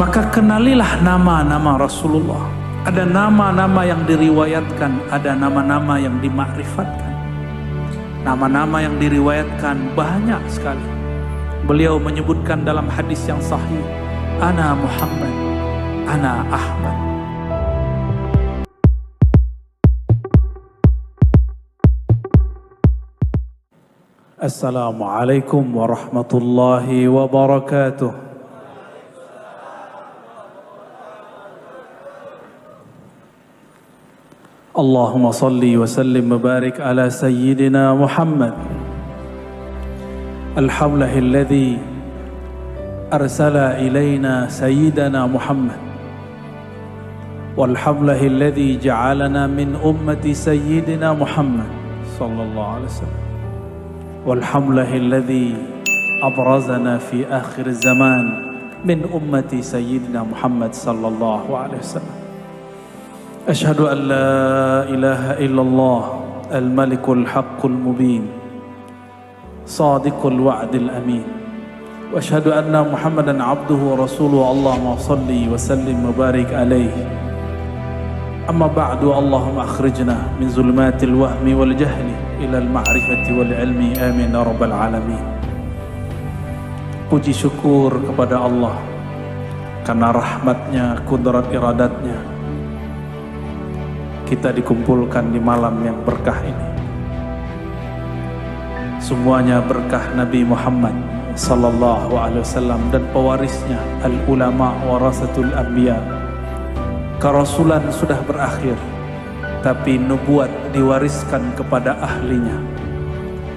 Maka kenalilah nama-nama Rasulullah. Ada nama-nama yang diriwayatkan, ada nama-nama yang dimakrifatkan. Nama-nama yang diriwayatkan banyak sekali. Beliau menyebutkan dalam hadis yang sahih, Ana Muhammad, Ana Ahmad. Assalamualaikum warahmatullahi wabarakatuh. Allahumma salli wa sallim wa barik ala sayyidina Muhammad. Alhamdulillahilladzi arsala ilayna sayyidana Muhammad. Walhamdulillahilladzi ja'alana min ummati sayyidina Muhammad sallallahu alaihi wasallam. Walhamdulillahilladzi abrazana fi akhir zaman min ummati sayyidina Muhammad sallallahu alaihi wasallam. Ashhadu an la ilaha illallah al-malikul haqqul mubin sadiqul wa'dil amin wa ashhadu anna Muhammadan abduhu wa rasuluhu. Allahumma salli wa sallim wa barik alaihi. Amma ba'du, Allahumma akhrijna min zulmatil wahmi wal jahli ilal ma'rifati wal ilmi, amin ya rabbal alamin. Puji syukur kepada Allah karena rahmatnya, kudrat iradatnya kita dikumpulkan di malam yang berkah ini. Semuanya berkah Nabi Muhammad sallallahu alaihi wasallam dan pewarisnya, al ulama warasatul anbiya. Kerasulan sudah berakhir, tapi nubuat diwariskan kepada ahlinya.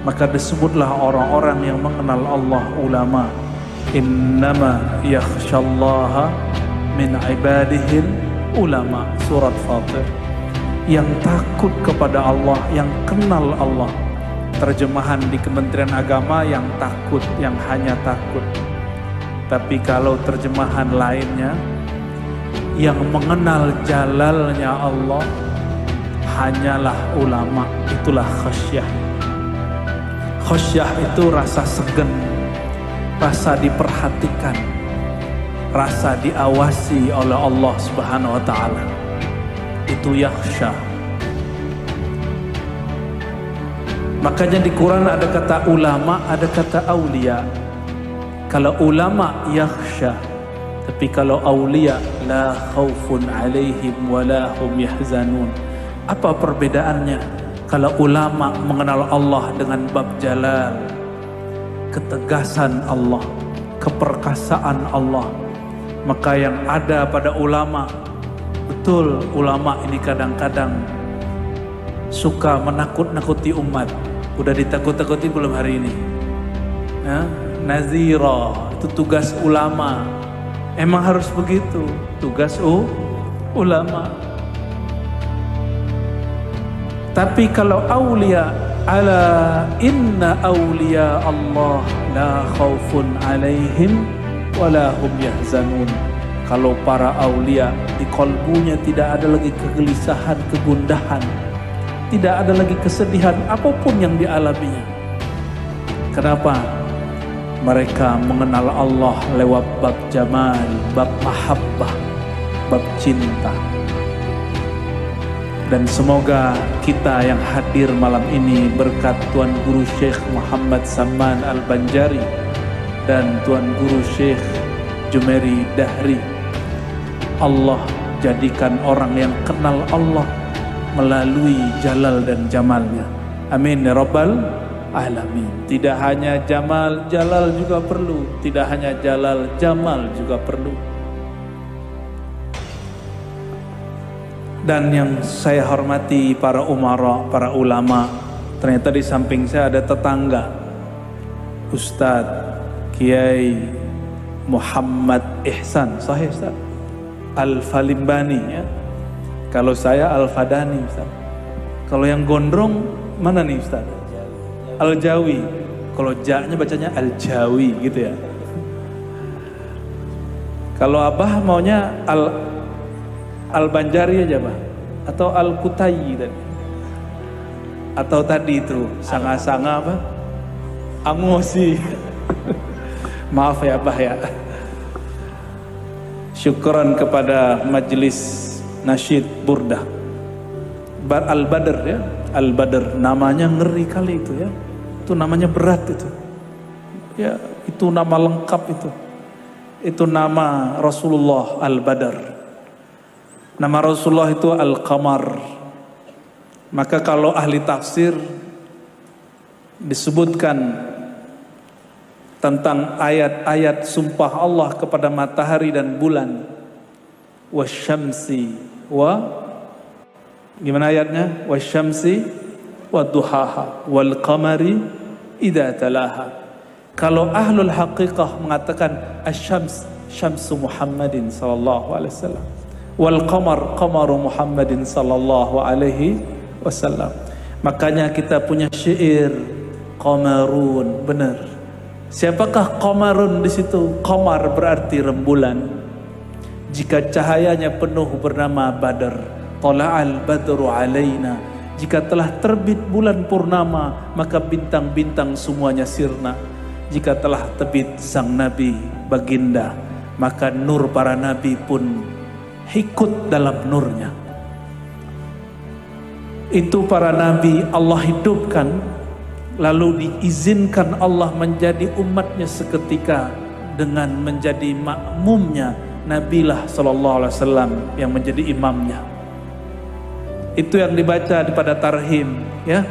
Maka disebutlah orang-orang yang mengenal Allah ulama. Innama yakhshallaha min ibadihil ulama. Surat Fatir. Yang takut kepada Allah, yang kenal Allah. Terjemahan di Kementerian Agama, yang takut, yang hanya takut. Tapi kalau terjemahan lainnya, yang mengenal jalalnya Allah hanyalah ulama. Itulah khasyah. Khasyah itu rasa segan, rasa diperhatikan, rasa diawasi oleh Allah Subhanahu wa ta'ala. Itu yakhsha. Makanya di Quran ada kata ulama, ada kata aulia. Kalau ulama yakhsha, tapi kalau aulia la khaufun alaihim wala hum yahzanun. Apa perbedaannya? Kalau ulama mengenal Allah dengan bab jalal, ketegasan Allah, keperkasaan Allah, maka yang ada pada ulama, betul ulama ini kadang-kadang suka menakut-nakuti umat. Udah ditakut-takuti belum hari ini? Ya? Nazira, itu tugas ulama. Emang harus begitu, tugas ulama. Tapi kalau aulia, ala inna aulia Allah la khaufun alaihim wala hum yahzanun. Kalau para aulia, di kolbunya tidak ada lagi kegelisahan, kegundahan, tidak ada lagi kesedihan apapun yang dialaminya. Kenapa? Mereka mengenal Allah lewat bab jamal, bab mahabbah, bab cinta. Dan semoga kita yang hadir malam ini berkat Tuan Guru Syekh Muhammad Saman Al-Banjari dan Tuan Guru Syekh Jumeri Dahri, Allah jadikan orang yang kenal Allah melalui jalal dan jamalnya. Amin ya rabbal alamin. Tidak hanya jamal, jalal juga perlu. Tidak hanya jalal, jamal juga perlu. Dan yang saya hormati para umara, para ulama, ternyata di samping saya ada tetangga, Ustadz Kiai Muhammad Ihsan, sahih Ustadz? Al-Falimbani ya. Kalau saya Al-Fadani Ustadz. Kalau yang gondrong mana nih Ustadz? Al-Jawi. Kalau ja-nya bacanya Al-Jawi gitu ya. Kalau Abah maunya Al-Banjari aja Bah, atau Al-Kutayi tadi. Atau tadi itu sanga-sanga apa? Amosi. Maaf ya Bah ya. Syukran kepada Majelis Nasyid Burdah Al-Badr ya. Al-Badr, namanya ngeri kali itu ya. Itu namanya berat itu. Ya, itu nama lengkap itu. Itu nama Rasulullah Al-Badr. Nama Rasulullah itu Al-Qamar. Maka kalau ahli tafsir disebutkan tentang ayat-ayat sumpah Allah kepada matahari dan bulan, wasyamsi wa, gimana ayatnya? Wasyamsi wa duhaha wal qamari idza talaha. Kalau ahlul haqiqah mengatakan asyams, syamsu Muhammadin sallallahu alaihi wasallam, wal qamar, qamaru Muhammadin sallallahu alaihi wasallam. Makanya kita punya syair qamarun, benar. Siapakah qamarun di situ? Qamar berarti rembulan. Jika cahayanya penuh bernama Badr. Tala'al badru alaina. Jika telah terbit bulan purnama, maka bintang-bintang semuanya sirna. Jika telah terbit sang Nabi baginda, maka nur para nabi pun ikut dalam nurnya. Itu para nabi Allah hidupkan, lalu diizinkan Allah menjadi umatnya seketika dengan menjadi makmumnya Nabilah sallallahu alaihi wasallam yang menjadi imamnya. Itu yang dibaca pada tarhim ya.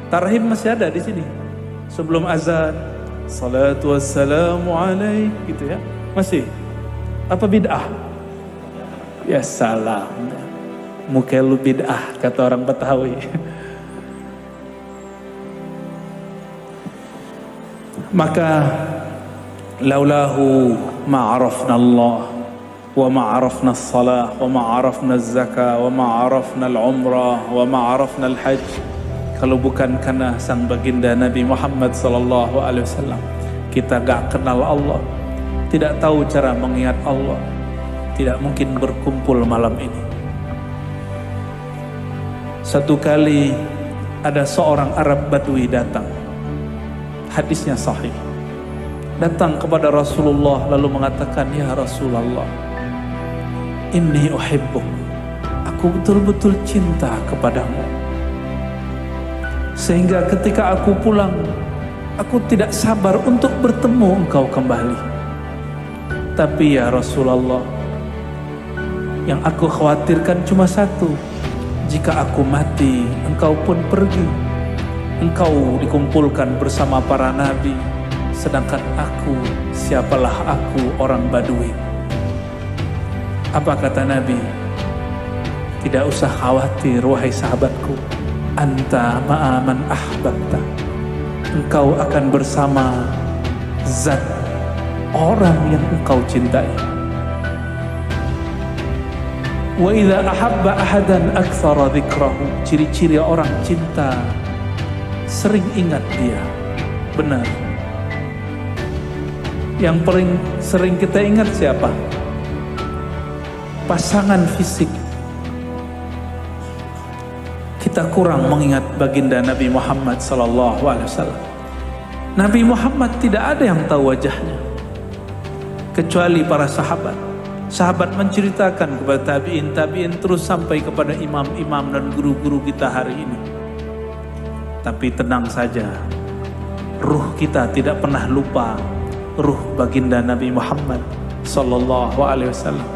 Tarhim masih ada di sini. Sebelum azan, salatu wassalamu alaik gitu ya. Masih. Apa bid'ah? Ya salam. Muka lu bid'ah kata orang Betawi. Maka laulahu ma'arafna Allah wa ma'arafna as-salah wa ma'arafna az-zakah wa ma'arafna al-umrah wa ma'arafna al-hajj. Kalau bukan karena sang baginda Nabi Muhammad sallallahu alaihi wasallam, kita gak kenal Allah, tidak tahu cara mengingat Allah, tidak mungkin berkumpul malam ini. Satu kali ada seorang Arab Badui datang, hadisnya sahih, datang kepada Rasulullah lalu mengatakan, ya Rasulullah, inni uhibbuk, aku betul-betul cinta kepadamu, sehingga ketika aku pulang, aku tidak sabar untuk bertemu engkau kembali. Tapi ya Rasulullah, yang aku khawatirkan cuma satu, jika aku mati, engkau pun pergi. Engkau dikumpulkan bersama para nabi, sedangkan aku, siapalah aku, orang Badui. Apa kata Nabi? Tidak usah khawatir wahai sahabatku, anta ma'aman ahbabta, engkau akan bersama zat orang yang engkau cintai. Wa idza ahabba ahadan aktsara dzikrahu, ciri-ciri orang cinta sering ingat dia. Benar. Yang paling sering kita ingat siapa? Pasangan fisik. Kita kurang mengingat baginda Nabi Muhammad sallallahu alaihi wasallam. Nabi Muhammad tidak ada yang tahu wajahnya kecuali para sahabat. Sahabat menceritakan kepada tabi'in terus sampai kepada imam-imam dan guru-guru kita hari ini. Tapi tenang saja, ruh kita tidak pernah lupa ruh baginda Nabi Muhammad sallallahu alaihi wasallam.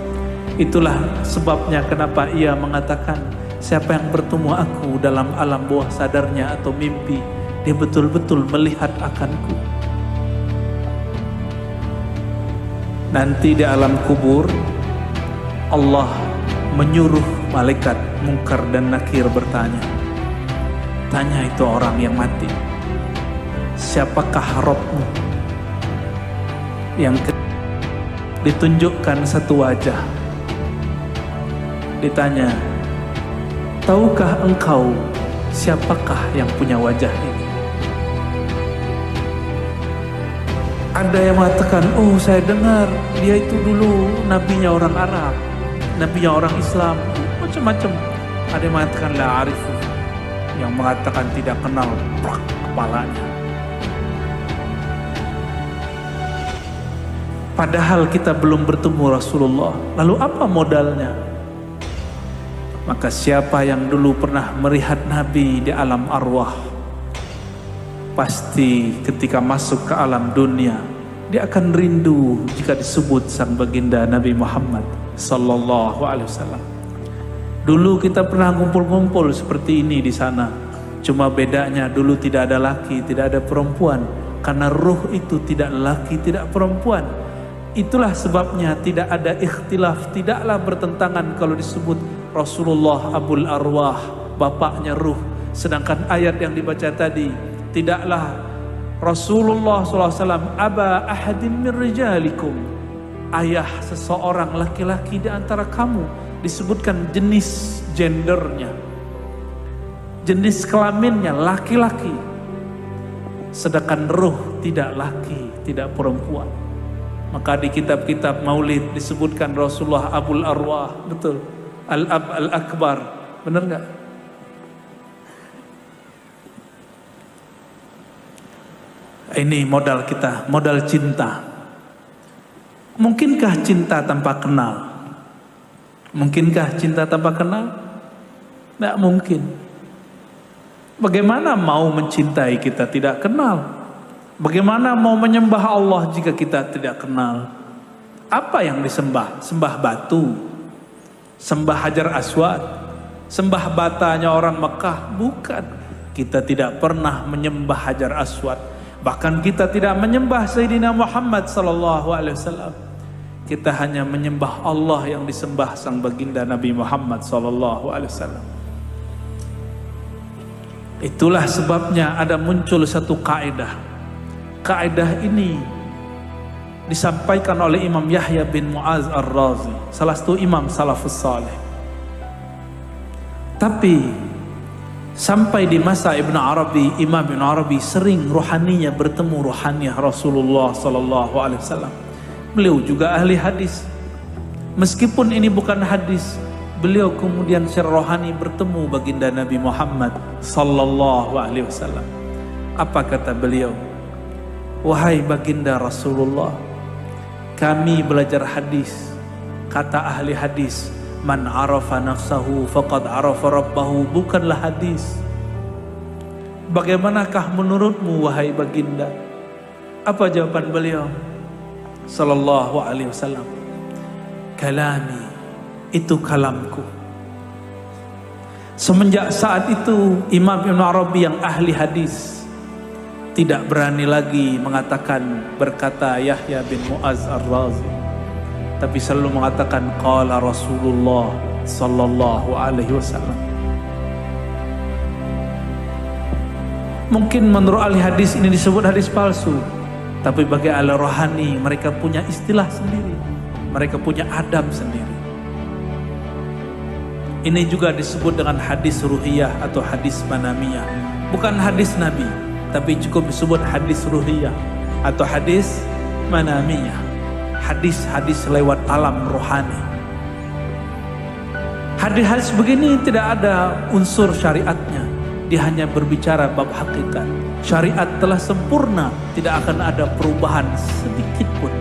Itulah sebabnya kenapa ia mengatakan, siapa yang bertemu aku dalam alam bawah sadarnya atau mimpi, dia betul-betul melihat akanku. Nanti di alam kubur, Allah menyuruh malaikat Munkar dan Nakir bertanya. Tanya itu orang yang mati, siapakah Rabbmu? Yang ditunjukkan satu wajah. Ditanya, tahukah engkau siapakah yang punya wajah ini? Ada yang mengatakan, oh saya dengar dia itu dulu nabinya orang Arab, nabinya orang Islam, macam-macam. Ada yang mengatakan la arifu, yang mengatakan tidak kenal, plak kepalanya. Padahal kita belum bertemu Rasulullah. Lalu apa modalnya? Maka siapa yang dulu pernah melihat Nabi di alam arwah, pasti ketika masuk ke alam dunia, dia akan rindu jika disebut sang baginda Nabi Muhammad sallallahu alaihi wasallam. Dulu kita pernah ngumpul-ngumpul seperti ini di sana. Cuma bedanya dulu tidak ada laki, tidak ada perempuan. Karena ruh itu tidak laki, tidak perempuan. Itulah sebabnya tidak ada ikhtilaf, tidaklah bertentangan kalau disebut Rasulullah Abul Arwah, bapaknya ruh. Sedangkan ayat yang dibaca tadi, tidaklah Rasulullah SAW aba ahadin min rijalikum, ayah seseorang laki-laki di antara kamu. Disebutkan jenis gendernya, jenis kelaminnya laki-laki. Sedangkan ruh tidak laki, tidak perempuan. Maka di kitab-kitab maulid disebutkan Rasulullah Abul Arwah, betul, Al-Ab Al-Akbar, benar nggak? Ini modal kita, modal cinta. Mungkinkah cinta tanpa kenal? Mungkinkah cinta tanpa kenal? Tidak mungkin. Bagaimana mau mencintai kita tidak kenal? Bagaimana mau menyembah Allah jika kita tidak kenal? Apa yang disembah? Sembah batu, sembah Hajar Aswad, sembah batanya orang Mekah? Bukan. Kita tidak pernah menyembah Hajar Aswad. Bahkan kita tidak menyembah Sayyidina Muhammad sallallahu alaihi wasallam. Kita hanya menyembah Allah yang disembah sang baginda Nabi Muhammad sallallahu alaihi wasallam. Itulah sebabnya ada muncul satu kaidah. Kaidah ini disampaikan oleh Imam Yahya bin Mu'az Ar-Razi, salah satu imam salafus saleh. Tapi sampai di masa Ibn Arabi, Imam Ibn Arabi sering rohaninya bertemu rohaniah Rasulullah sallallahu alaihi wasallam. Beliau juga ahli hadis. Meskipun ini bukan hadis, beliau kemudian secara rohani bertemu baginda Nabi Muhammad sallallahu alaihi wasallam. Apa kata beliau? Wahai baginda Rasulullah, kami belajar hadis. Kata ahli hadis, man arafa nafsahu faqad arafa rabbahu, bukanlah hadis. Bagaimanakah menurutmu wahai baginda? Apa jawaban beliau sallallahu alaihi wasallam? Kalami, itu kalamku. Semenjak saat itu Imam Ibn Arabi yang ahli hadis tidak berani lagi mengatakan berkata Yahya bin Mu'az Ar-Razi, tapi selalu mengatakan qala Rasulullah sallallahu alaihi wasallam. Mungkin menurut ahli hadis ini disebut hadis palsu, tapi bagi ahli rohani mereka punya istilah sendiri, mereka punya adab sendiri. Ini juga disebut dengan hadis ruhiyah atau hadis manamiyah. Bukan hadis Nabi, tapi cukup disebut hadis ruhiyah atau hadis manamiyah. Hadis-hadis lewat alam rohani. Hadis-hadis begini tidak ada unsur syariatnya. Dia hanya berbicara bab hakikat. Syariat telah sempurna, tidak akan ada perubahan sedikit pun.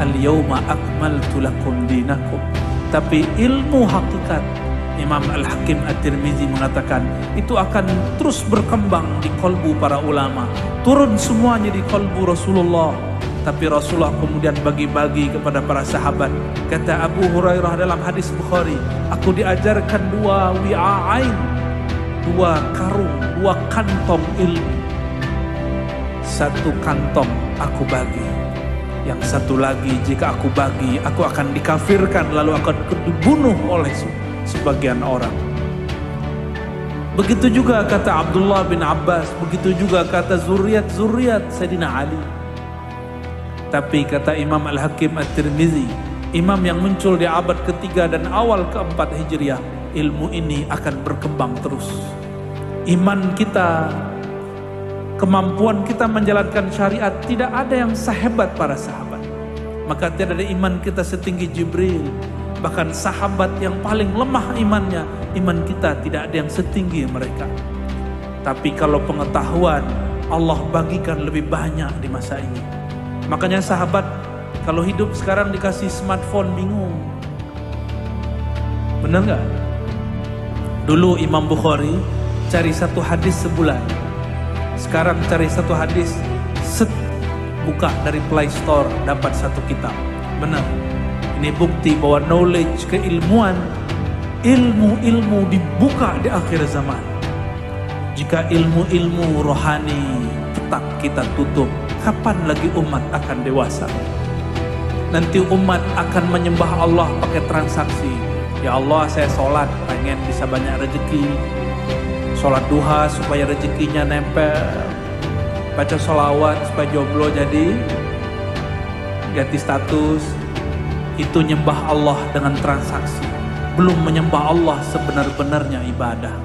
Al-yawma akmaltu lakum dinakum. Tapi ilmu hakikat, Imam Al-Hakim At-Tirmizi mengatakan itu akan terus berkembang di kolbu para ulama. Turun semuanya di kolbu Rasulullah. Tapi Rasulullah kemudian bagi-bagi kepada para sahabat. Kata Abu Hurairah dalam hadis Bukhari, aku diajarkan dua wi'a'ain, dua karung, dua kantong ilmu. Satu kantong aku bagi, yang satu lagi jika aku bagi, aku akan dikafirkan lalu akan dibunuh oleh sebagian orang. Begitu juga kata Abdullah bin Abbas, begitu juga kata zuriat Sayyidina Ali. Tapi kata Imam Al-Hakim At-Tirmizi, imam yang muncul di abad ketiga dan awal keempat Hijriah, ilmu ini akan berkembang terus. Iman kita, kemampuan kita menjalankan syariat tidak ada yang sehebat para sahabat. Maka tidak ada iman kita setinggi Jibril. Bahkan sahabat yang paling lemah imannya, iman kita tidak ada yang setinggi mereka. Tapi kalau pengetahuan, Allah bagikan lebih banyak di masa ini. Makanya sahabat Kalau hidup sekarang dikasih smartphone bingung. Bener nggak? Dulu Imam Bukhari cari satu hadis sebulan. Sekarang cari satu hadis, buka dari Play Store dapat satu kitab. Benar. Ini bukti bahwa knowledge, keilmuan, ilmu dibuka di akhir zaman. Jika ilmu-ilmu rohani tetap kita tutup, kapan lagi umat akan dewasa? Nanti umat akan menyembah Allah pakai transaksi. Ya Allah, saya sholat pengen bisa banyak rezeki. Sholat duha supaya rezekinya nempel. Baca sholawat supaya jomblo jadi ganti status. Itu nyembah Allah dengan transaksi, belum menyembah Allah sebenar-benarnya ibadah.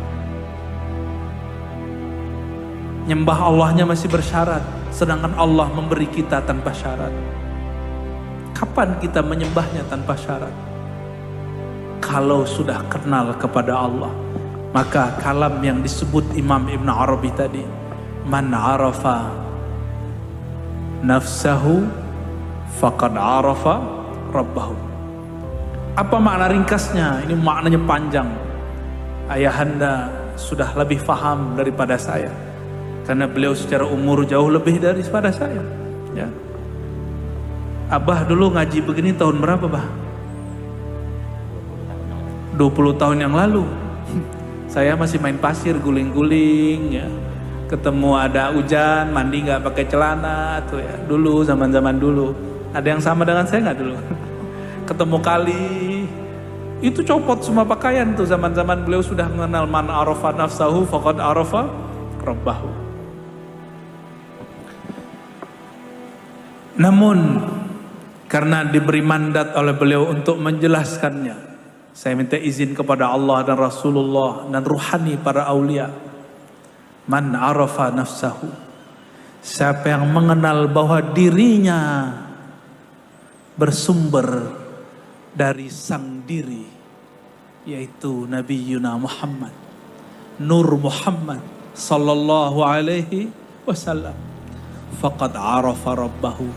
Nyembah Allahnya masih bersyarat, sedangkan Allah memberi kita tanpa syarat. Kapan kita menyembahnya tanpa syarat? Kalau sudah kenal kepada Allah. Maka kalam yang disebut Imam Ibn Arabi tadi, man arafa nafsahu faqad arafa Rabbahu. Apa makna ringkasnya? Ini maknanya panjang. Ayahanda sudah lebih paham daripada saya, karena beliau secara umur jauh lebih daripada saya. Ya. Abah dulu ngaji begini tahun berapa, Bah? 20 tahun yang lalu. Saya masih main pasir, guling-guling, ya. Ketemu ada hujan, mandi nggak pakai celana tuh ya. Dulu zaman-zaman dulu. Ada yang sama dengan saya nggak dulu? Ketemu kali, itu copot semua pakaian tuh. Zaman-zaman beliau sudah mengenal man arafa nafsahu faqad arafa rabbahu. Namun karena diberi mandat oleh beliau untuk menjelaskannya, saya minta izin kepada Allah dan Rasulullah dan ruhani para aulia. Man arafa nafsahu, siapa yang mengenal bahwa dirinya bersumber dari sang diri, yaitu Nabi Yuna Muhammad, Nur Muhammad sallallahu alaihi wasallam, faqad arafa rabbahu,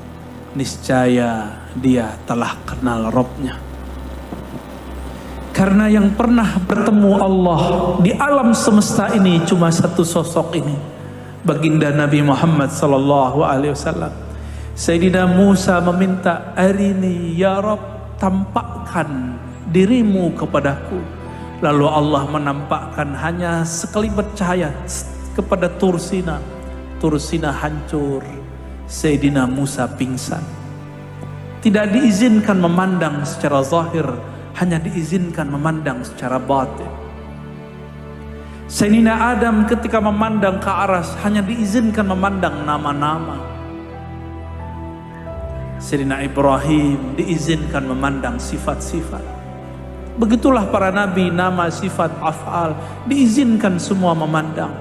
niscaya dia telah kenal Rabbnya. Karena yang pernah bertemu Allah di alam semesta ini cuma satu sosok ini, baginda Nabi Muhammad sallallahu alaihi wasallam. Sayyidina Musa meminta, arini ya Rabb, tampakkan dirimu kepadaku. Lalu Allah menampakkan hanya sekelibet cahaya kepada Tursina. Tursina hancur, Sayyidina Musa pingsan. Tidak diizinkan memandang secara zahir, hanya diizinkan memandang secara batin. Sayyidina Adam ketika memandang ke aras hanya diizinkan memandang nama-nama. Sayyidina Ibrahim diizinkan memandang sifat-sifat. Begitulah para nabi, nama, sifat, af'al diizinkan semua memandang.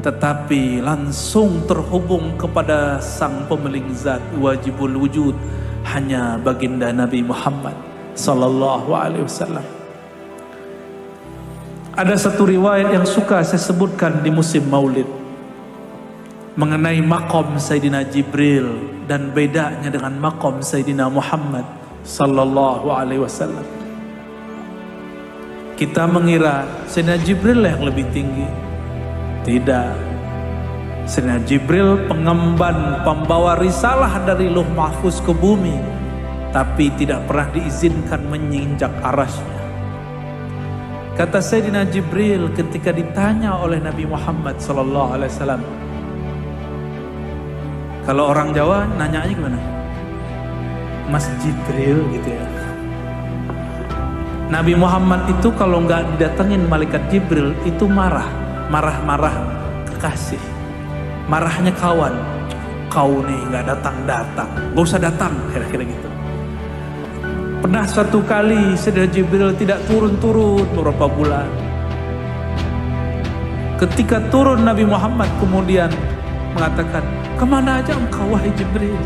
Tetapi langsung terhubung kepada sang pemilik zat wajibul wujud hanya baginda Nabi Muhammad sallallahu alaihi wasallam. Ada satu riwayat yang suka saya sebutkan di musim Maulid mengenai maqam Sayyidina Jibril dan bedanya dengan maqam Sayyidina Muhammad sallallahu alaihi wasallam. Kita mengira Sayyidina Jibril yang lebih tinggi. Tidak. Sayyidina Jibril pengemban, pembawa risalah dari Lauh Mahfuz ke bumi, tapi tidak pernah diizinkan menginjak arasnya. Kata Sayyidina Jibril ketika ditanya oleh Nabi Muhammad sallallahu alaihi wasallam, kalau orang Jawa nanyanya gimana? Mas Jibril gitu ya. Nabi Muhammad itu kalau nggak didatengin malaikat Jibril itu marah kekasih, marahnya kawan. Kau nih nggak datang, gak usah datang, kira-kira gitu. Pernah suatu kali Sayyidina Jibril tidak turun beberapa bulan. Ketika turun Nabi Muhammad kemudian mengatakan, kemana aja engkau wahai Jibril?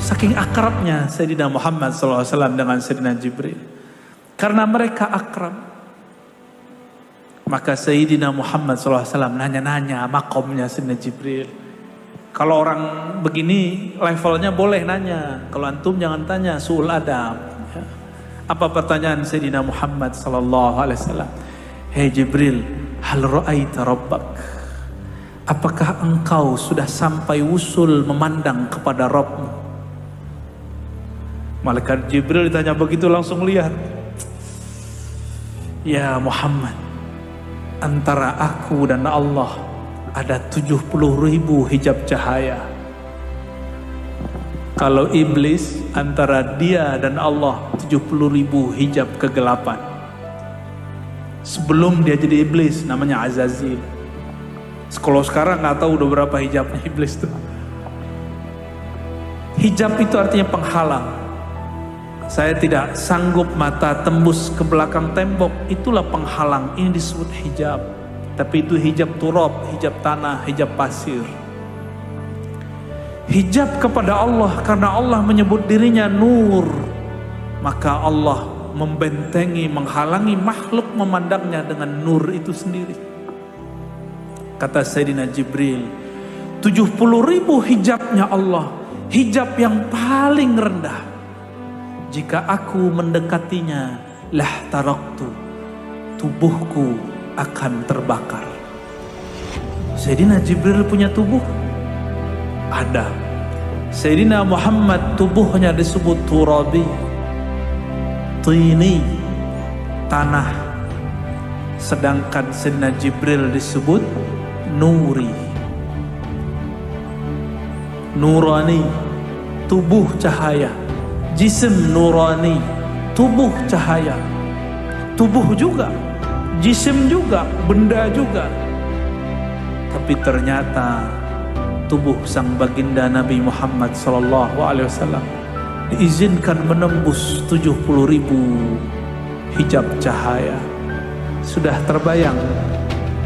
Saking akrabnya Sayyidina Muhammad SAW dengan Sayyidina Jibril. Karena mereka akrab, maka Sayyidina Muhammad SAW nanya-nanya makomnya Sayyidina Jibril. Kalau orang begini levelnya boleh nanya. Kalau antum jangan tanya su'ul adab. Ya. Apa pertanyaan Sayyidina Muhammad sallallahu alaihi wasallam? Hei Jibril, hal ra'aita rabbak? Apakah engkau sudah sampai usul memandang kepada Rabbmu? Malaikat Jibril ditanya begitu langsung lihat. Ya Muhammad, antara aku dan Allah ada 70.000 hijab cahaya. Kalau iblis, antara dia dan Allah 70.000 hijab kegelapan. Sebelum dia jadi iblis namanya Azazil. Kalau sekarang nggak tahu udah berapa hijabnya iblis tuh. Hijab itu artinya penghalang. Saya tidak sanggup mata tembus ke belakang tembok, itulah penghalang. Ini disebut hijab. Tapi itu hijab turab, hijab tanah, hijab pasir. Hijab kepada Allah, karena Allah menyebut dirinya nur, maka Allah membentengi, menghalangi makhluk memandangnya dengan nur itu sendiri. Kata Sayyidina Jibril, 70.000 hijabnya Allah, hijab yang paling rendah. Jika aku mendekatinya, lah taraktu, tubuhku akan terbakar. Sayyidina Jibril punya tubuh? Ada. Sayyidina Muhammad tubuhnya disebut turabi, tini, tanah. Sedangkan Sayyidina Jibril disebut nuri, nurani, tubuh cahaya. Jisim nurani, tubuh cahaya. Tubuh juga, jisim juga, benda juga. Tapi ternyata tubuh sang baginda Nabi Muhammad SAW diizinkan menembus 70.000 hijab cahaya. Sudah terbayang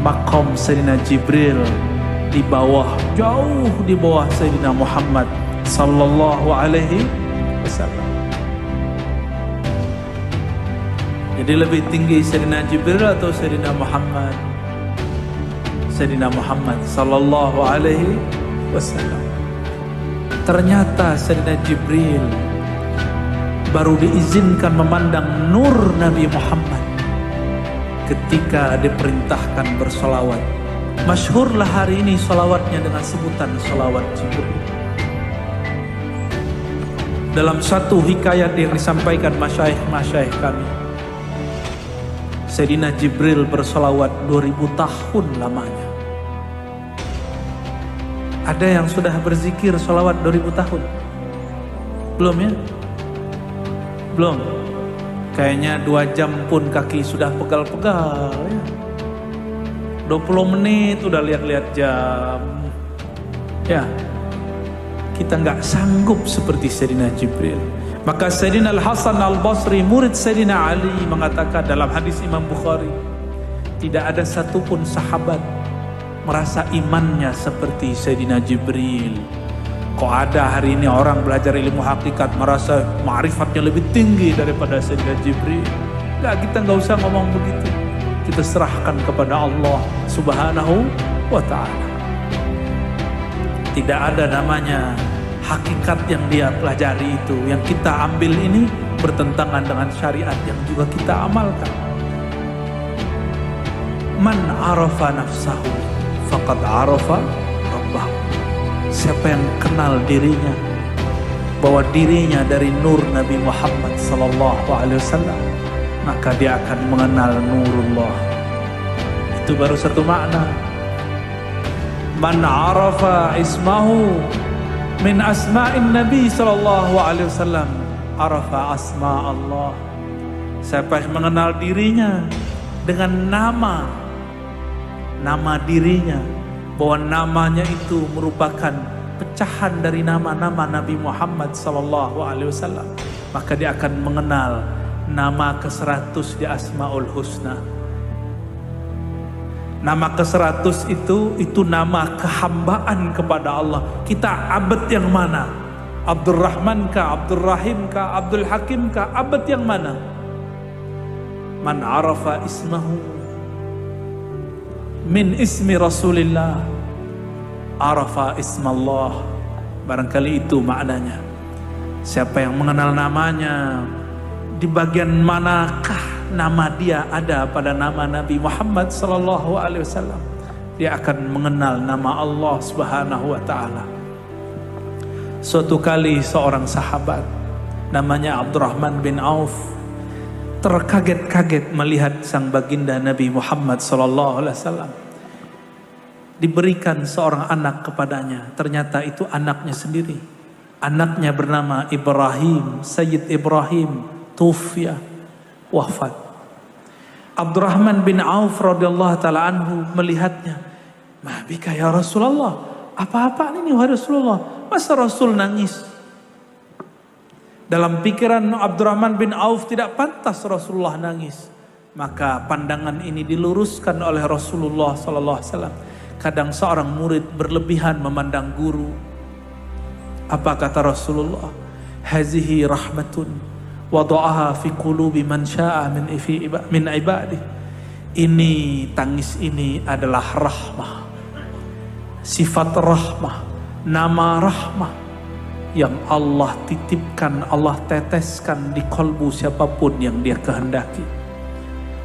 makom Sayyidina Jibril di bawah, jauh di bawah Sayyidina Muhammad sallallahu alaihi wasallam. Jadi lebih tinggi Sayyidina Jibril atau Sayyidina Muhammad? Sayyidina Muhammad sallallahu alaihi wasallam. Ternyata Sayyidina Jibril baru diizinkan memandang nur Nabi Muhammad ketika diperintahkan bersolawat. Masyhurlah hari ini solawatnya dengan sebutan solawat Jibril. Dalam satu hikayat yang disampaikan masyayikh kami, Sayyidina Jibril bersolawat 2000 tahun lamanya. Ada yang sudah berzikir solawat 2000 tahun? Belum ya? Belum. Kayaknya 2 jam pun kaki sudah pegal-pegal ya. 20 menit udah lihat-lihat jam. Ya, kita nggak sanggup seperti Sayyidina Jibril. Maka Sayyidina Al-Hasan Al-Basri, murid Sayyidina Ali, mengatakan dalam hadis Imam Bukhari, tidak ada satupun sahabat merasa imannya seperti Sayyidina Jibril. Kok ada hari ini orang belajar ilmu hakikat merasa ma'rifatnya lebih tinggi daripada Sayyidina Jibril? Enggak, kita nggak usah ngomong begitu. Kita serahkan kepada Allah Subhanahu wa ta'ala. Tidak ada namanya hakikat yang dia pelajari itu, yang kita ambil ini bertentangan dengan syariat yang juga kita amalkan. Man arafa nafsahu faqad arafa rabbahu. Siapa yang kenal dirinya bahwa dirinya dari nur Nabi Muhammad sallallahu alaihi wasallam, maka dia akan mengenal nurullah. Itu baru satu makna. Man arafa ismahu min asma'in Nabi sallallahu alaihi wasallam arafa asma Allah. Siapa yang mengenal dirinya dengan nama dirinya, bahwa namanya itu merupakan pecahan dari nama-nama Nabi Muhammad sallallahu alaihi wasallam, maka dia akan mengenal nama ke-100 di Asmaul Husna. Nama ke-100 itu nama kehambaan kepada Allah. Kita abad yang mana? Abdurrahman kah, Abdul Rahim kah, Abdul Hakim kah? Abad yang mana? Man arafa ismahu min ismi Rasulillah arafa ismallah. Barangkali itu maknanya. Siapa yang mengenal namanya, di bagian manakah nama dia ada pada nama Nabi Muhammad sallallahu alaihi wasallam, dia akan mengenal nama Allah Subhanahu wa taala. Suatu kali seorang sahabat namanya Abdurrahman bin Auf terkaget-kaget melihat sang baginda Nabi Muhammad sallallahu alaihi wasallam. Diberikan seorang anak kepadanya, ternyata itu anaknya sendiri. Anaknya bernama Ibrahim, Sayyid Ibrahim, tufiya, wafat. Abdurrahman bin Auf radhiyallahu taala anhu melihatnya. "Ma bika ya Rasulullah? Apa-apa ini wahai Rasulullah? Masa Rasul nangis?" Dalam pikiran Abdurrahman bin Auf tidak pantas Rasulullah nangis. Maka pandangan ini diluruskan oleh Rasulullah sallallahu alaihi wasallam. Kadang seorang murid berlebihan memandang guru. Apa kata Rasulullah? Hazihi rahmatun wada'aha fi qulubi man sya'a min ibadih. Ini, tangis ini adalah rahmah. Sifat rahmah, nama rahmah yang Allah titipkan, Allah teteskan di kolbu siapapun yang dia kehendaki.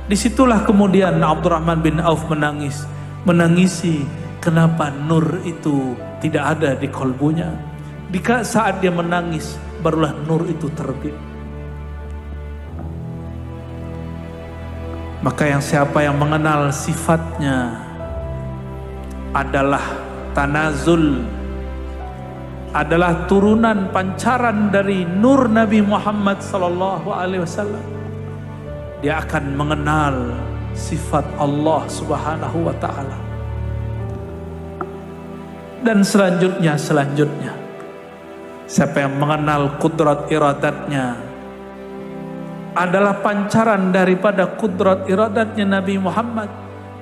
Disitulah kemudian Abdurrahman bin Auf menangisi kenapa nur itu tidak ada di kolbunya. Saat dia menangis, barulah nur itu terbit. Maka siapa yang mengenal sifatnya adalah tanazul, adalah turunan pancaran dari nur Nabi Muhammad sallallahu alaihi wasallam, dia akan mengenal sifat Allah Subhanahu wa taala. Dan selanjutnya siapa yang mengenal kudrat iradatnya adalah pancaran daripada kudrat iradatnya Nabi Muhammad.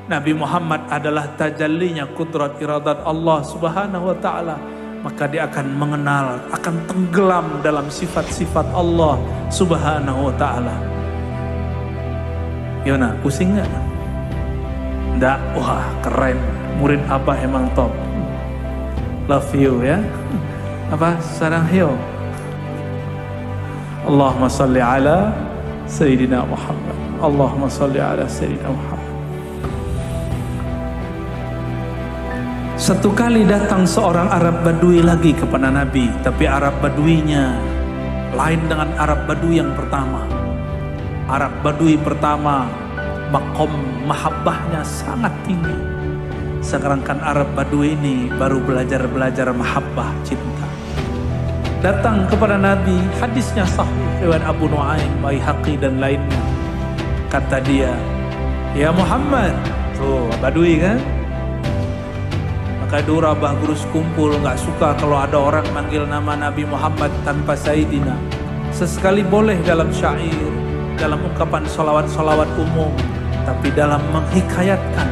Nabi Muhammad adalah tajallinya kudrat iradat Allah Subhanahu wa taala. Maka dia akan mengenal, akan tenggelam dalam sifat-sifat Allah Subhanahu wa taala. Gimana? Pusing gak? Nggak? Wah keren, murid Abah emang top. Love you ya. Apa? Sarang hiyo. Allahumma salli ala Sayyidina Muhammad. Allahumma salli ala Sayyidina Muhammad. Satu kali datang seorang Arab Badui lagi kepada Nabi. Tapi Arab Baduinya lain dengan Arab Badui yang pertama. Arab Badui pertama makom mahabbahnya sangat tinggi. Sedangkan Arab Badui ini baru belajar mahabbah, cinta. Datang kepada Nabi, hadisnya sahih riwayat Abu Nuaim, Baihaqi dan lainnya. Kata dia, "Ya Muhammad." Tuh Badui kan? Maka dura Guru kumpul nggak suka kalau ada orang manggil nama Nabi Muhammad tanpa Sayyidina. Sesekali boleh dalam syair, dalam ungkapan salawat-salawat umum, tapi dalam menghikayatkan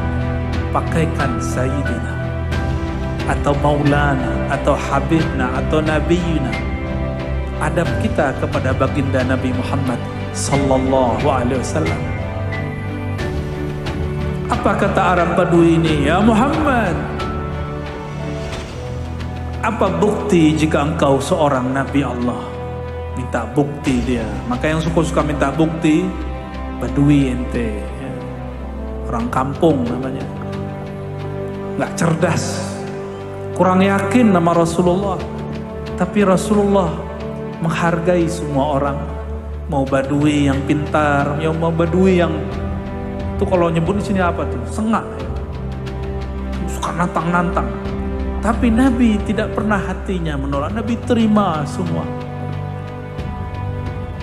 pakaikan Sayyidina atau Maulana atau Habibna atau Nabiyuna. Adab kita kepada baginda Nabi Muhammad sallallahu alaihi wasallam. Apa kata Arab Badui ini? "Ya Muhammad, apa bukti jika engkau seorang Nabi Allah?" Minta bukti dia. Maka yang suka-suka minta bukti Badui ente, orang kampung namanya, nggak cerdas, kurang yakin nama Rasulullah. Tapi Rasulullah menghargai semua orang, mau Badui yang pintar, mau Badui yang itu kalau nyebut di sini apa tuh, sengak, suka nantang-nantang. Tapi Nabi tidak pernah hatinya menolak, Nabi terima semua.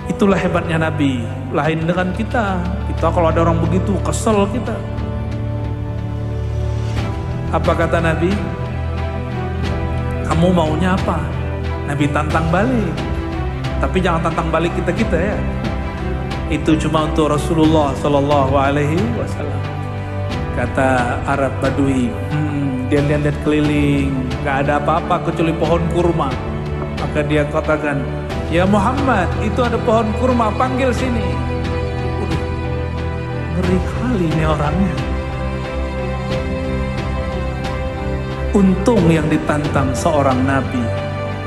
Itulah hebatnya Nabi, lain dengan kita. Kita kalau ada orang begitu kesel kita. Apa kata Nabi? Kamu maunya apa? Nabi tantang balik. Tapi jangan tantang balik kita ya. Itu cuma untuk Rasulullah Sallallahu Alaihi Wasallam. Kata Arab Badui, dia lihat keliling, gak ada apa-apa kecuali pohon kurma. Maka dia katakan, "Ya Muhammad, itu ada pohon kurma, panggil sini." Ngeri kali ini orangnya. Untung yang ditantang seorang nabi,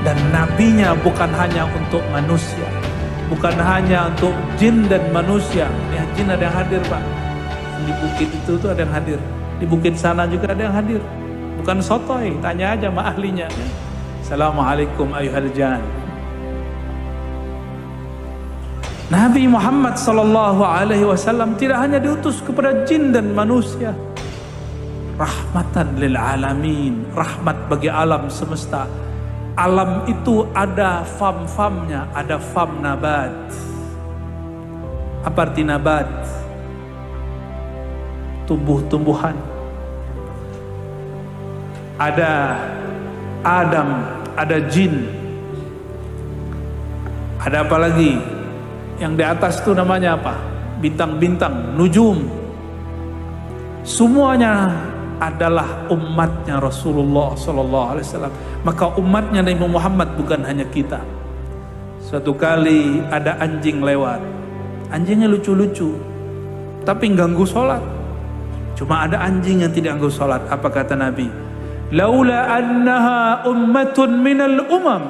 dan nabinya bukan hanya untuk manusia, bukan hanya untuk jin dan manusia. Ya, jin ada yang hadir Pak, di bukit itu tuh ada yang hadir, di bukit sana juga ada yang hadir, bukan sotoy, tanya aja sama ahlinya. Assalamualaikum ayuhal jan. Nabi Muhammad SAW tidak hanya diutus kepada jin dan manusia, rahmatan lil alamin, rahmat bagi alam semesta. Alam itu ada fam-famnya, ada fam nabat. Apa arti nabat? Tumbuh-tumbuhan. Ada Adam, ada jin. Ada apa lagi? Yang di atas itu namanya apa? Bintang-bintang, nujum. Semuanya adalah umatnya Rasulullah SAW. Maka umatnya Nabi Muhammad bukan hanya kita. Suatu kali ada anjing lewat. Anjingnya lucu-lucu, tapi ganggu sholat. Cuma ada anjing yang tidak ganggu sholat. Apa kata Nabi? Laula annaha ummatun minal umam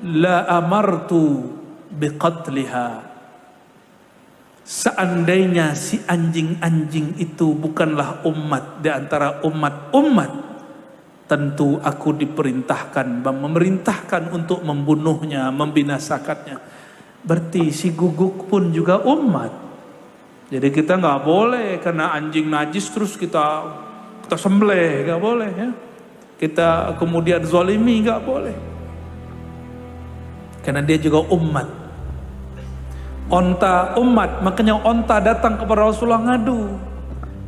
la amartu biqatliha. Seandainya si anjing-anjing itu bukanlah umat di antara umat-umat, tentu aku memerintahkan untuk membunuhnya, membinasakannya. Berarti si guguk pun juga umat. Jadi kita nggak boleh karena anjing najis terus kita sembelih, nggak boleh ya. Kita kemudian zalimi, nggak boleh. Karena dia juga umat. Onta umat, makanya onta datang kepada Rasulullah ngadu.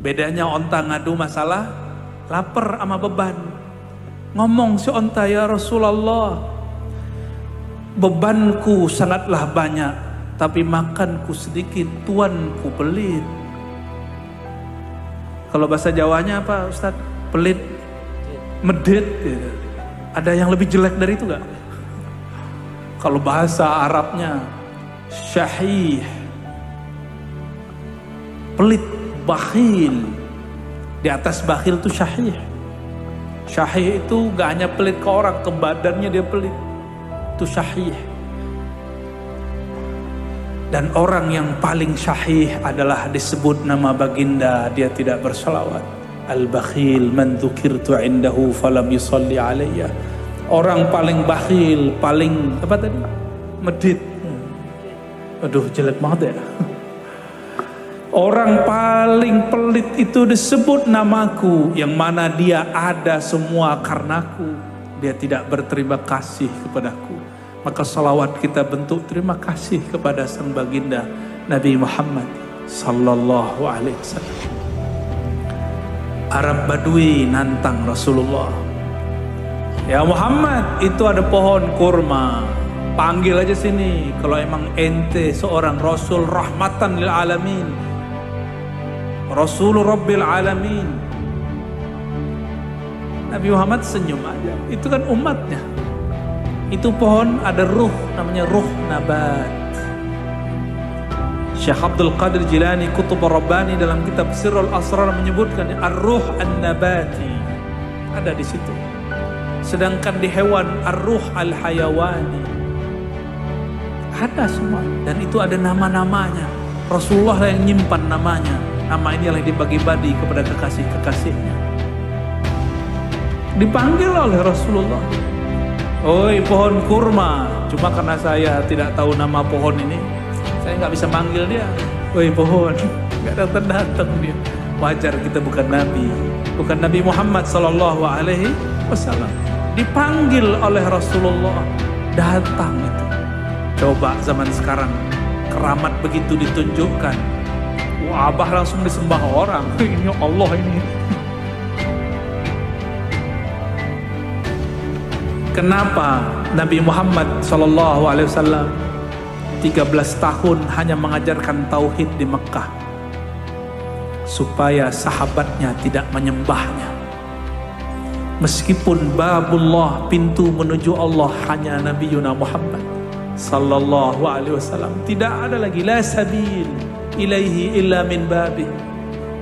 Bedanya onta ngadu masalah lapar sama beban. Ngomong si onta, ya Rasulullah, bebanku sangatlah banyak, tapi makanku sedikit, tuanku pelit. Kalau bahasa Jawanya apa Ustaz? Pelit, medit. Ada yang lebih jelek dari itu gak? Kalau bahasa Arabnya syahih, pelit, bakhil. Di atas bakhil itu syahih. Syahih itu gak hanya pelit ke orang, ke badannya dia pelit. Itu syahih. Dan orang yang paling syahih adalah disebut nama baginda, dia tidak bersalawat. Al-bakhil man dzukirtu indahu falam yusalli alayya. Orang paling bakhil, paling apa tadi? Medit. Aduh, jelek banget ya. Orang paling pelit itu disebut namaku, yang mana dia ada semua karenaku. Dia tidak berterima kasih kepadaku. Maka salawat kita bentuk terima kasih kepada sang baginda Nabi Muhammad sallallahu alaihi wasallam. Arab Badui nantang Rasulullah. Ya Muhammad, itu ada pohon kurma. Panggil aja sini kalau emang ente seorang Rasul rahmatan lil alamin, Rasul Rabbil alamin. Nabi Muhammad senyum aja. Itu kan umatnya. Itu pohon ada ruh, namanya ruh nabat. Syekh Abdul Qadir Jilani Qutb Rabbani dalam kitab Sirrul Asrar menyebutkan ar-ruh an-nabati ada di situ. Sedangkan di hewan ar-ruh al-hayawani ada semua, dan itu ada nama-namanya. Rasulullah yang nyimpan namanya. Nama ini yang dibagi-bagi kepada kekasih-kekasihnya. Dipanggil oleh Rasulullah. Oi pohon kurma. Cuma karena saya tidak tahu nama pohon ini, saya nggak bisa manggil dia. Oi pohon, nggak datang dia. Wajar, kita bukan Nabi, bukan Nabi Muhammad Sallallahu Alaihi Wasallam. Dipanggil oleh Rasulullah, datang itu. Coba zaman sekarang keramat begitu ditunjukkan, wah abah langsung disembah orang. Ini Allah ini. Kenapa Nabi Muhammad SAW 13 tahun hanya mengajarkan tauhid di Mekah? Supaya sahabatnya tidak menyembahnya. Meskipun babullah, pintu menuju Allah, hanya Nabi Yuna Muhammad sallallahu alaihi wasallam. Tidak ada lagi la sabil ilaihi illa min babih.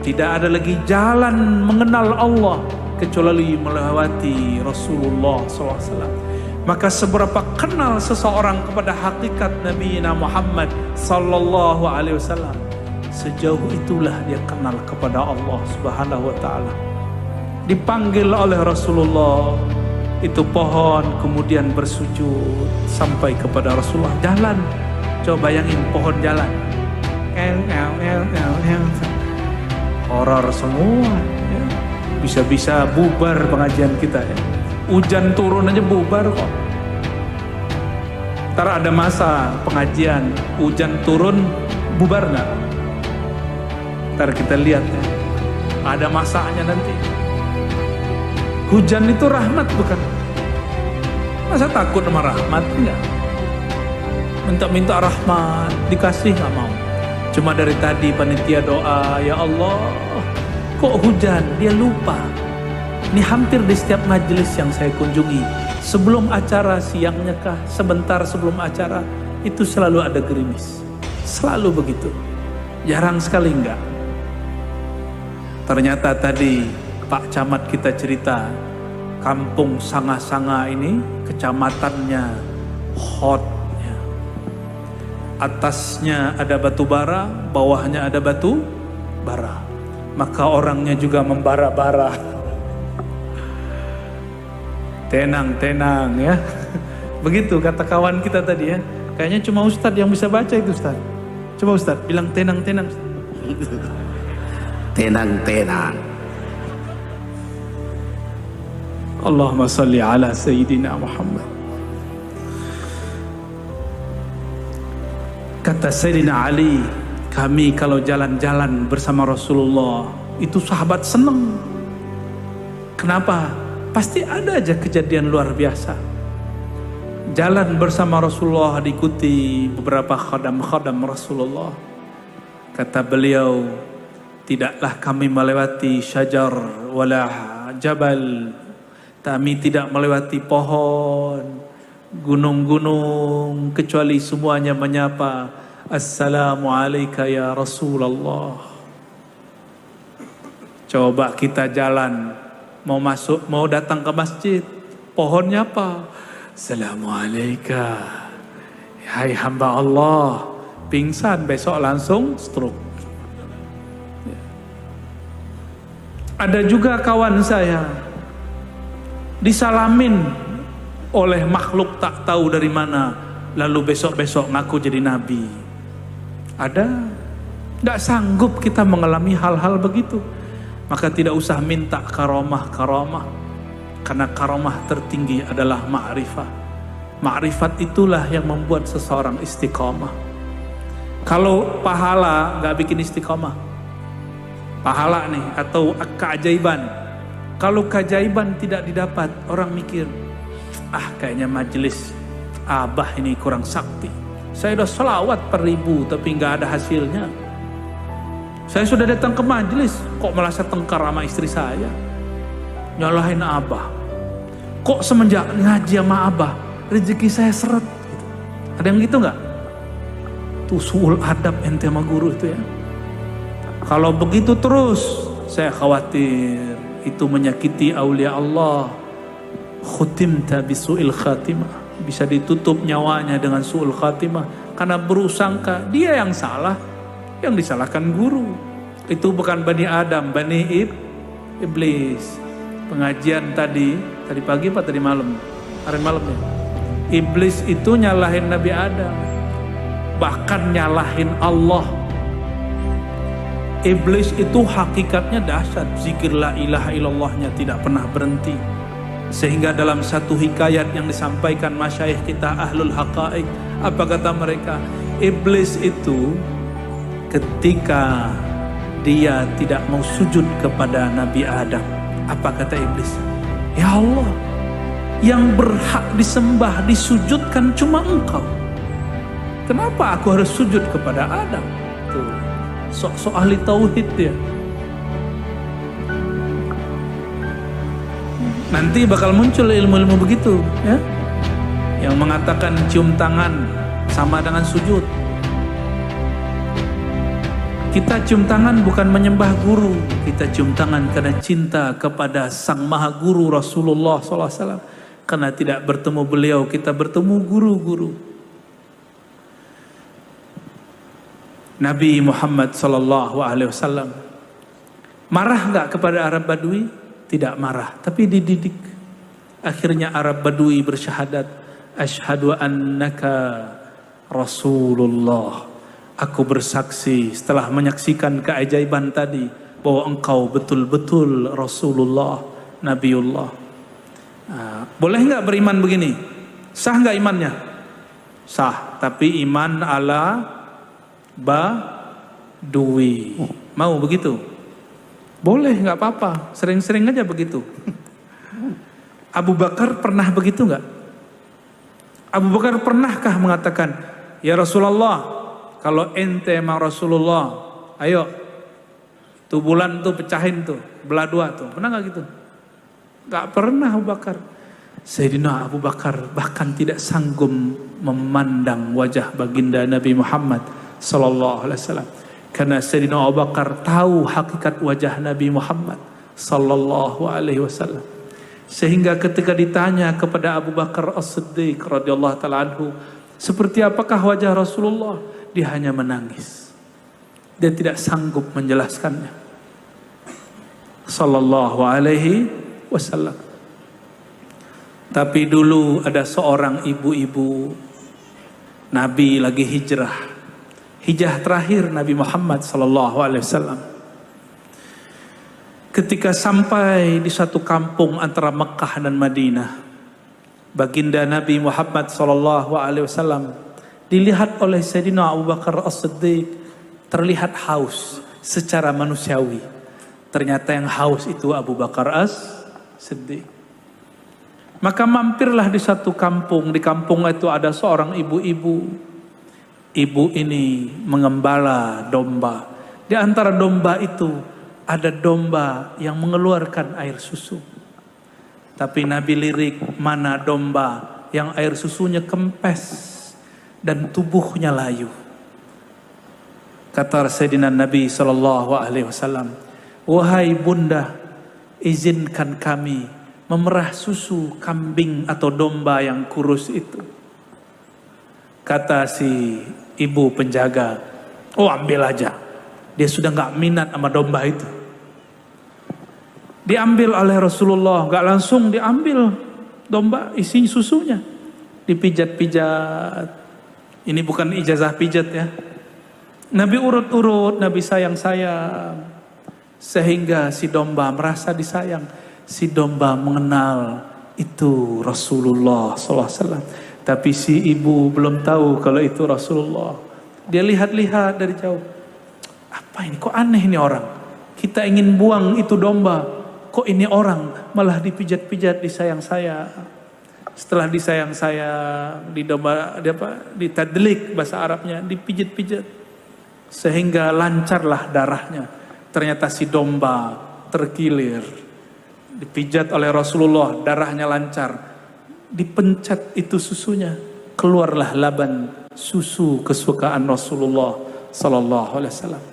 Tidak ada lagi jalan mengenal Allah kecuali melewati Rasulullah SAW. Maka seberapa kenal seseorang kepada hakikat Nabi Muhammad Sallallahu Alaihi Wasallam, sejauh itulah dia kenal kepada Allah Subhanahu Wa Taala. Dipanggil oleh Rasulullah, itu pohon kemudian bersujud sampai kepada Rasulullah. Jalan, coba bayangin pohon jalan, horor semua ya. Bisa-bisa bubar pengajian kita ya. Hujan turun aja bubar kok. Ntar ada masa pengajian hujan turun bubar nggak? Ntar kita lihat ya. Ada masanya nanti. Hujan itu rahmat bukan? Masa takut sama rahmat? Enggak. Minta-minta rahmat dikasih nggak mau. Cuma dari tadi panitia doa, ya Allah, kok hujan? Dia lupa. Ini hampir di setiap majelis yang saya kunjungi, sebelum acara siangnya kah, sebentar sebelum acara, itu selalu ada gerimis. Selalu begitu. Jarang sekali enggak. Ternyata tadi Pak Camat kita cerita, kampung Sanga-Sanga ini, kecamatannya hot. Ya. Atasnya ada batu bara, bawahnya ada batu bara. Maka orangnya juga membara-bara. Tenang ya. Begitu kata kawan kita tadi ya. Kayaknya cuma Ustadz yang bisa baca itu Ustadz. Coba Ustadz bilang tenang. Tenang. Allahumma salli ala Sayyidina Muhammad. Kata Sayyidina Ali, kami kalau jalan-jalan bersama Rasulullah, itu sahabat senang. Kenapa? Pasti ada aja kejadian luar biasa. Jalan bersama Rasulullah, diikuti beberapa khadam-khadam Rasulullah. Kata beliau, tidaklah kami melewati syajar wala jabal. Kami tidak melewati pohon, gunung-gunung, kecuali semuanya menyapa, Assalamu alayka ya Rasulullah. Coba kita jalan, mau datang ke masjid, pohonnya apa? Assalamualaikum. Hai hamba Allah, pingsan besok langsung stroke. Ada juga kawan saya disalamin oleh makhluk tak tahu dari mana, lalu besok-besok ngaku jadi nabi. Ada, nggak sanggup kita mengalami hal-hal begitu. Maka tidak usah minta karomah, karena karomah tertinggi adalah ma'rifah. Ma'rifat itulah yang membuat seseorang istiqomah. Kalau pahala nggak bikin istiqomah, pahala nih atau keajaiban. Kalau keajaiban tidak didapat, orang mikir, kayaknya majelis abah ini kurang sakti. Saya udah sholawat per 1000 tapi nggak ada hasilnya. Saya sudah datang ke majelis, kok merasa tengkar sama istri saya. Nyalahin abah. Kok semenjak ngaji sama abah, rezeki saya seret. Gitu. Ada yang gitu nggak? Tuh suul adab ente sama guru itu ya. Kalau begitu terus, saya khawatir itu menyakiti aulia Allah. Khutimta bisu'il khatimah. Bisa ditutup nyawanya dengan su'ul khatimah. Karena berusangka dia yang salah. Yang disalahkan guru. Itu bukan Bani Adam, Bani Iblis. Pengajian tadi pagi apa tadi malam? Hari malam ya. Iblis itu nyalahin Nabi Adam. Bahkan nyalahin Allah. Iblis itu hakikatnya dahsyat. Zikir la ilaha illallahnya tidak pernah berhenti. Sehingga dalam satu hikayat yang disampaikan masyayikh kita ahlul haqa'iq, apa kata mereka? Iblis itu ketika dia tidak mau sujud kepada Nabi Adam, apa kata iblis? Ya Allah, yang berhak disembah, disujudkan cuma Engkau. Kenapa aku harus sujud kepada Adam? Tuh, sok-sok ahli tauhid dia. Nanti bakal muncul ilmu-ilmu begitu, ya, yang mengatakan cium tangan sama dengan sujud. Kita cium tangan bukan menyembah guru, kita cium tangan karena cinta kepada Sang Maha Guru Rasulullah SAW. Karena tidak bertemu beliau, kita bertemu guru-guru. Nabi Muhammad SAW marah nggak kepada Arab Badui? Tidak marah, tapi dididik. Akhirnya Arab Badui bersyahadat, asyhadu annaka Rasulullah. Aku bersaksi setelah menyaksikan keajaiban tadi bahwa engkau betul-betul Rasulullah, Nabiullah. Boleh nggak beriman begini? Sah nggak imannya? Sah, tapi iman ala Badui. Mau begitu? Boleh, nggak apa-apa. Sering-sering aja begitu. Abu Bakar pernah begitu nggak? Abu Bakar pernahkah mengatakan, ya Rasulullah, kalau ente sama Rasulullah, ayo, tuh bulan tuh pecahin tuh, belah dua tuh. Pernah gak gitu? Gak pernah Abu Bakar. Sayyidina Abu Bakar bahkan tidak sanggup memandang wajah baginda Nabi Muhammad sallallahu alaihi wasallam. Karena Sayyidina Abu Bakar tahu hakikat wajah Nabi Muhammad sallallahu alaihi wasallam. Sehingga ketika ditanya kepada Abu Bakar As-Siddiq radhiyallahu taala anhu, seperti apakah wajah Rasulullah? Dia hanya menangis. Dia tidak sanggup menjelaskannya. Sallallahu alaihi wasallam. Tapi dulu ada seorang ibu-ibu, Nabi lagi hijrah. Hijrah terakhir Nabi Muhammad sallallahu alaihi wasallam. Ketika sampai di satu kampung antara Mekah dan Madinah, baginda Nabi Muhammad sallallahu alaihi wasallam dilihat oleh Sayyidina Abu Bakar As-Siddiq terlihat haus secara manusiawi. Ternyata yang haus itu Abu Bakar As-Siddiq. Maka mampirlah di satu kampung. Di kampung itu ada seorang ibu-ibu. Ibu ini mengembala domba. Di antara domba itu ada domba yang mengeluarkan air susu. Tapi Nabi lirik, mana domba yang air susunya kempes dan tubuhnya layu. Kata Sayyidina Nabi SAW, wahai bunda, izinkan kami memerah susu kambing atau domba yang kurus itu. Kata si ibu penjaga, oh ambil aja. Dia sudah gak minat sama domba itu. Diambil oleh Rasulullah, gak langsung diambil domba isi susunya. Dipijat-pijat. Ini bukan ijazah pijat ya. Nabi urut-urut, Nabi sayang-sayang. Sehingga si domba merasa disayang. Si domba mengenal itu Rasulullah SAW. Tapi si ibu belum tahu kalau itu Rasulullah. Dia lihat-lihat dari jauh. Apa ini? Kok aneh ini orang? Kita ingin buang itu domba. Kok ini orang malah dipijat-pijat, disayang-sayang. Setelah disayang-sayang, ditadlik bahasa Arabnya, dipijit-pijit. Sehingga lancarlah darahnya. Ternyata si domba terkilir. Dipijat oleh Rasulullah, darahnya lancar. Dipencet itu susunya. Keluarlah laban susu kesukaan Rasulullah sallallahu alaihi wasallam.